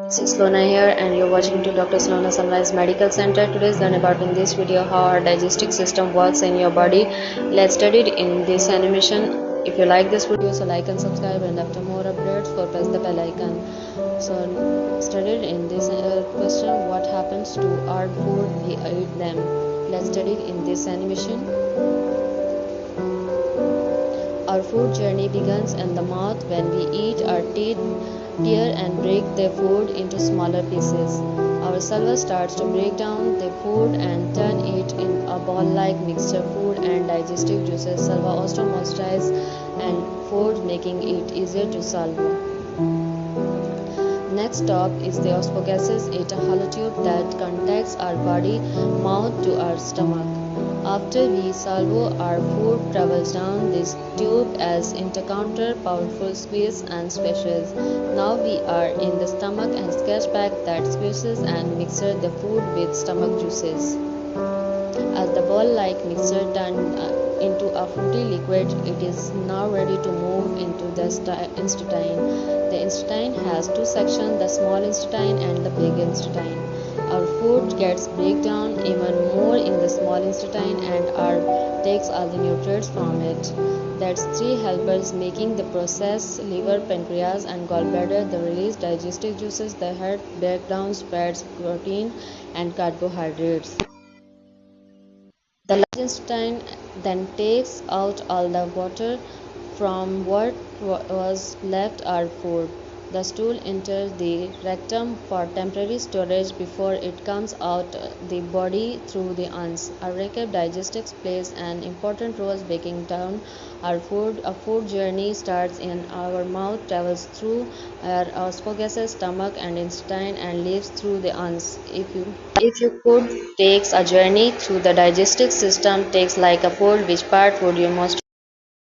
This is Saloona here and you're watching to Dr. Saloona Sunrise Medical Center. Today's learn about in this video how our digestive system works in your body. Let's study it in this animation. If you like this video, so like and subscribe, and after more updates, for press the bell icon. So studied in this question, what happens to our food we eat them. Let's study it in this animation. Our food journey begins in the mouth. When we eat, our teeth tear and break the food into smaller pieces. Our saliva starts to break down the food and turn it in a ball-like mixture. Food and digestive juices saliva also moisturize and food, making it easier to swallow. Next stop is the esophagus, a hollow tube that connects our body mouth to our stomach. After we swallow, our food travels down this tube as encounter powerful squeeze and squeezes. Now we are in the stomach and sketch back that squeezes and mixes the food with stomach juices. As the ball-like mixture turned into a fruity liquid, it is now ready to move into the intestine. The intestine has two sections, the small intestine and the big intestine. Our food gets breakdown even more in the small intestine and takes all the nutrients from it. That's three helpers making the process: liver, pancreas, and gallbladder. The release digestive juices, the heart breakdowns fats, protein, and carbohydrates. The large intestine then takes out all the water from what was left our food. The stool enters the rectum for temporary storage before it comes out the body through the uns. Our recap: digestion plays an important role breaking down our food. A food journey starts in our mouth, travels through our esophagus, stomach, and intestine, and leaves through the uns. If you could take a journey through the digestive system, takes like a food, which part would you most